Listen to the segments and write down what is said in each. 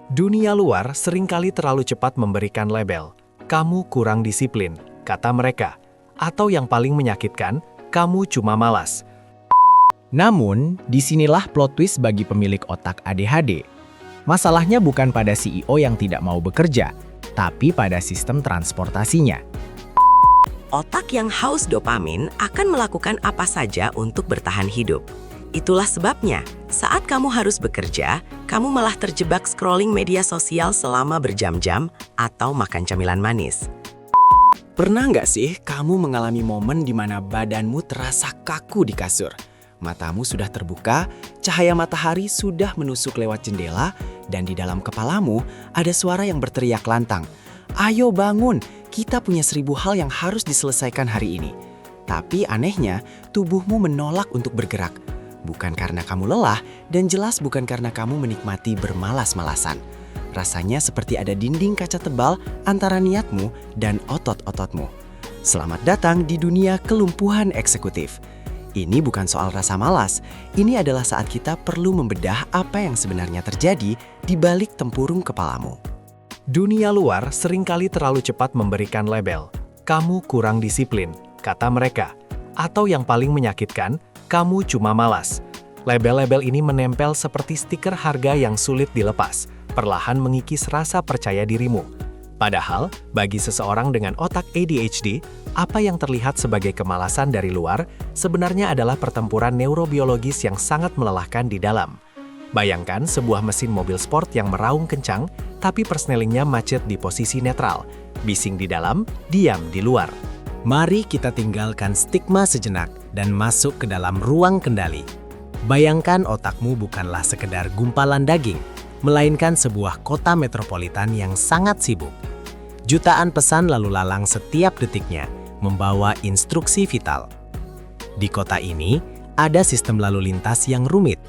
Dunia luar seringkali terlalu cepat memberikan label. Kamu kurang disiplin, kata mereka. Atau yang paling menyakitkan, kamu cuma malas. Namun, disinilah plot twist bagi pemilik otak ADHD. Masalahnya bukan pada CEO yang tidak mau bekerja, tapi pada sistem transportasinya. Otak yang haus dopamin akan melakukan apa saja untuk bertahan hidup. Itulah sebabnya, saat kamu harus bekerja, kamu malah terjebak scrolling media sosial selama berjam-jam atau makan camilan manis. Pernah nggak sih kamu mengalami momen di mana badanmu terasa kaku di kasur? Matamu sudah terbuka, cahaya matahari sudah menusuk lewat jendela, dan di dalam kepalamu ada suara yang berteriak lantang. Ayo bangun, kita punya 1000 hal yang harus diselesaikan hari ini. Tapi anehnya, tubuhmu menolak untuk bergerak. Bukan karena kamu lelah, dan jelas bukan karena kamu menikmati bermalas-malasan. Rasanya seperti ada dinding kaca tebal antara niatmu dan otot-ototmu. Selamat datang di dunia kelumpuhan eksekutif. Ini bukan soal rasa malas, ini adalah saat kita perlu membedah apa yang sebenarnya terjadi di balik tempurung kepalamu. Dunia luar seringkali terlalu cepat memberikan label. Kamu kurang disiplin, kata mereka. Atau yang paling menyakitkan, kamu cuma malas. Label-label ini menempel seperti stiker harga yang sulit dilepas, perlahan mengikis rasa percaya dirimu. Padahal, bagi seseorang dengan otak ADHD, apa yang terlihat sebagai kemalasan dari luar sebenarnya adalah pertempuran neurobiologis yang sangat melelahkan di dalam. Bayangkan sebuah mesin mobil sport yang meraung kencang, tapi persnelingnya macet di posisi netral. Bising di dalam, diam di luar. Mari kita tinggalkan stigma sejenak dan masuk ke dalam ruang kendali. Bayangkan otakmu bukanlah sekedar gumpalan daging, melainkan sebuah kota metropolitan yang sangat sibuk. Jutaan pesan lalu lalang setiap detiknya, membawa instruksi vital. Di kota ini, ada sistem lalu lintas yang rumit.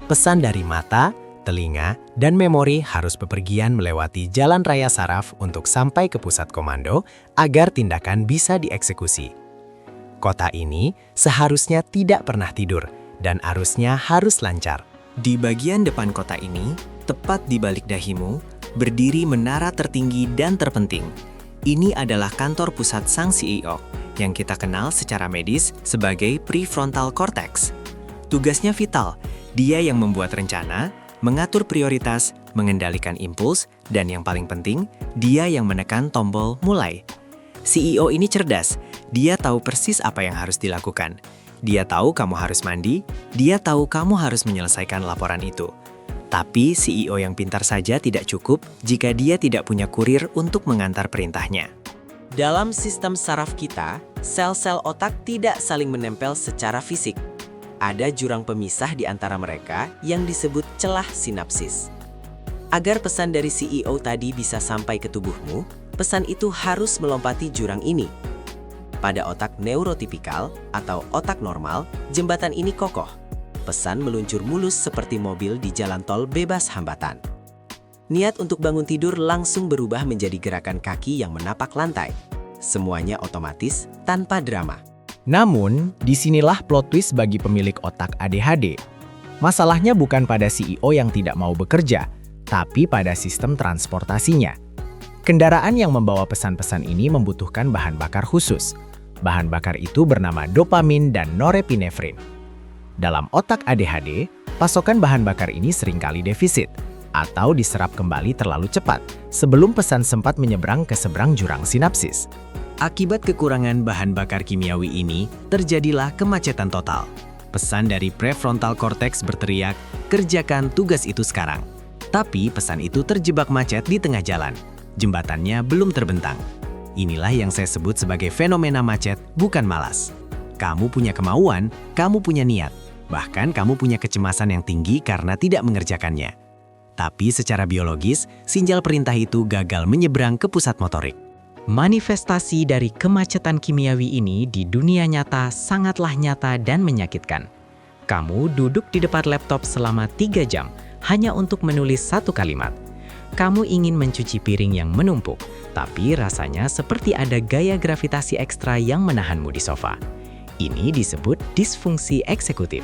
Pesan dari mata, telinga, dan memori harus bepergian melewati jalan raya saraf untuk sampai ke pusat komando agar tindakan bisa dieksekusi. Kota ini seharusnya tidak pernah tidur dan arusnya harus lancar. Di bagian depan kota ini, tepat di balik dahimu, berdiri menara tertinggi dan terpenting. Ini adalah kantor pusat sang CEO, yang kita kenal secara medis sebagai prefrontal cortex. Tugasnya vital, dia yang membuat rencana, mengatur prioritas, mengendalikan impuls, dan yang paling penting, dia yang menekan tombol mulai. CEO ini cerdas, dia tahu persis apa yang harus dilakukan. Dia tahu kamu harus mandi, dia tahu kamu harus menyelesaikan laporan itu. Tapi CEO yang pintar saja tidak cukup jika dia tidak punya kurir untuk mengantar perintahnya. Dalam sistem saraf kita, sel-sel otak tidak saling menempel secara fisik. Ada jurang pemisah di antara mereka yang disebut celah sinapsis. Agar pesan dari CEO tadi bisa sampai ke tubuhmu, pesan itu harus melompati jurang ini. Pada otak neurotipikal atau otak normal, jembatan ini kokoh. Pesan meluncur mulus seperti mobil di jalan tol bebas hambatan. Niat untuk bangun tidur langsung berubah menjadi gerakan kaki yang menapak lantai. Semuanya otomatis, tanpa drama. Namun, disinilah plot twist bagi pemilik otak ADHD. Masalahnya bukan pada CEO yang tidak mau bekerja, tapi pada sistem transportasinya. Kendaraan yang membawa pesan-pesan ini membutuhkan bahan bakar khusus. Bahan bakar itu bernama dopamin dan norepinefrin. Dalam otak ADHD, pasokan bahan bakar ini seringkali defisit atau diserap kembali terlalu cepat sebelum pesan sempat menyeberang ke seberang jurang sinapsis. Akibat kekurangan bahan bakar kimiawi ini, terjadilah kemacetan total. Pesan dari prefrontal cortex berteriak, kerjakan tugas itu sekarang. Tapi pesan itu terjebak macet di tengah jalan. Jembatannya belum terbentang. Inilah yang saya sebut sebagai fenomena macet, bukan malas. Kamu punya kemauan, kamu punya niat. Bahkan kamu punya kecemasan yang tinggi karena tidak mengerjakannya. Tapi secara biologis, sinyal perintah itu gagal menyeberang ke pusat motorik. Manifestasi dari kemacetan kimiawi ini di dunia nyata sangatlah nyata dan menyakitkan. Kamu duduk di depan laptop selama 3 jam hanya untuk menulis satu kalimat. Kamu ingin mencuci piring yang menumpuk, tapi rasanya seperti ada gaya gravitasi ekstra yang menahanmu di sofa. Ini disebut disfungsi eksekutif.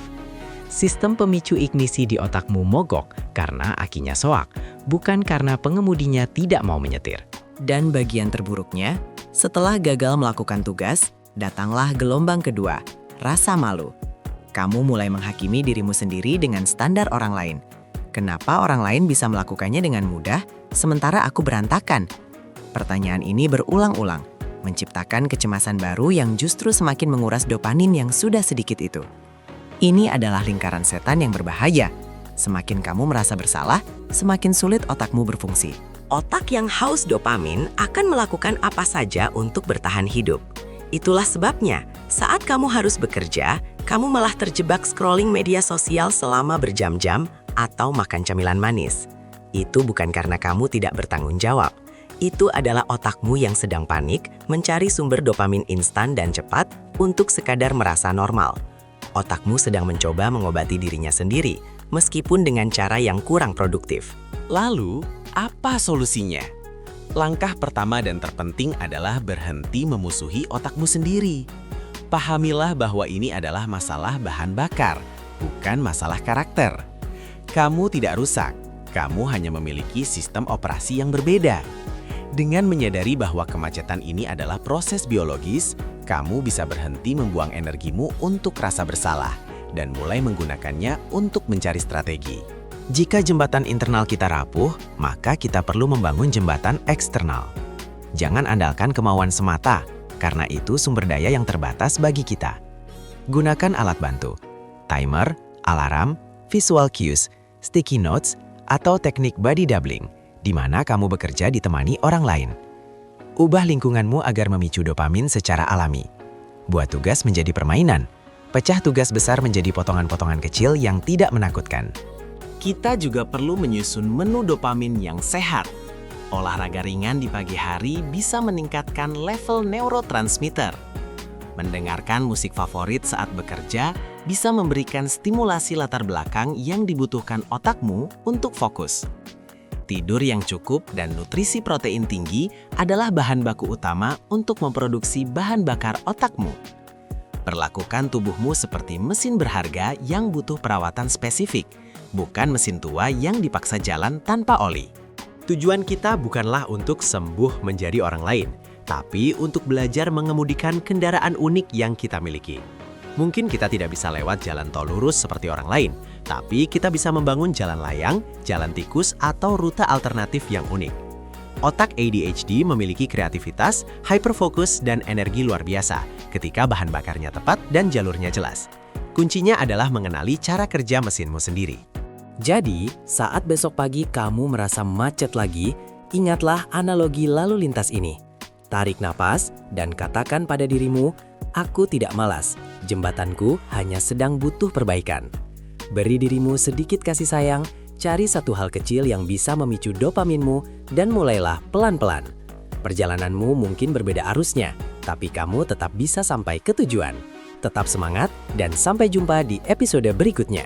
Sistem pemicu ignisi di otakmu mogok karena akinya soak, bukan karena pengemudinya tidak mau menyetir. Dan bagian terburuknya, setelah gagal melakukan tugas, datanglah gelombang kedua, rasa malu. Kamu mulai menghakimi dirimu sendiri dengan standar orang lain. Kenapa orang lain bisa melakukannya dengan mudah, sementara aku berantakan? Pertanyaan ini berulang-ulang, menciptakan kecemasan baru yang justru semakin menguras dopamin yang sudah sedikit itu. Ini adalah lingkaran setan yang berbahaya. Semakin kamu merasa bersalah, semakin sulit otakmu berfungsi. Otak yang haus dopamin akan melakukan apa saja untuk bertahan hidup. Itulah sebabnya, saat kamu harus bekerja, kamu malah terjebak scrolling media sosial selama berjam-jam atau makan camilan manis. Itu bukan karena kamu tidak bertanggung jawab. Itu adalah otakmu yang sedang panik mencari sumber dopamin instan dan cepat untuk sekadar merasa normal. Otakmu sedang mencoba mengobati dirinya sendiri, meskipun dengan cara yang kurang produktif. Lalu, apa solusinya? Langkah pertama dan terpenting adalah berhenti memusuhi otakmu sendiri. Pahamilah bahwa ini adalah masalah bahan bakar, bukan masalah karakter. Kamu tidak rusak, kamu hanya memiliki sistem operasi yang berbeda. Dengan menyadari bahwa kemacetan ini adalah proses biologis, kamu bisa berhenti membuang energimu untuk rasa bersalah dan mulai menggunakannya untuk mencari strategi. Jika jembatan internal kita rapuh, maka kita perlu membangun jembatan eksternal. Jangan andalkan kemauan semata, karena itu sumber daya yang terbatas bagi kita. Gunakan alat bantu, timer, alarm, visual cues, sticky notes, atau teknik body doubling, di mana kamu bekerja ditemani orang lain. Ubah lingkunganmu agar memicu dopamin secara alami. Buat tugas menjadi permainan. Pecah tugas besar menjadi potongan-potongan kecil yang tidak menakutkan. Kita juga perlu menyusun menu dopamin yang sehat. Olahraga ringan di pagi hari bisa meningkatkan level neurotransmitter. Mendengarkan musik favorit saat bekerja bisa memberikan stimulasi latar belakang yang dibutuhkan otakmu untuk fokus. Tidur yang cukup dan nutrisi protein tinggi adalah bahan baku utama untuk memproduksi bahan bakar otakmu. Perlakukan tubuhmu seperti mesin berharga yang butuh perawatan spesifik, bukan mesin tua yang dipaksa jalan tanpa oli. Tujuan kita bukanlah untuk sembuh menjadi orang lain, tapi untuk belajar mengemudikan kendaraan unik yang kita miliki. Mungkin kita tidak bisa lewat jalan tol lurus seperti orang lain, tapi kita bisa membangun jalan layang, jalan tikus, atau rute alternatif yang unik. Otak ADHD memiliki kreativitas, hyperfokus, dan energi luar biasa ketika bahan bakarnya tepat dan jalurnya jelas. Kuncinya adalah mengenali cara kerja mesinmu sendiri. Jadi, saat besok pagi kamu merasa macet lagi, ingatlah analogi lalu lintas ini. Tarik napas dan katakan pada dirimu, aku tidak malas, jembatanku hanya sedang butuh perbaikan. Beri dirimu sedikit kasih sayang, cari satu hal kecil yang bisa memicu dopaminmu, dan mulailah pelan-pelan. Perjalananmu mungkin berbeda arusnya, tapi kamu tetap bisa sampai ke tujuan. Tetap semangat, dan sampai jumpa di episode berikutnya.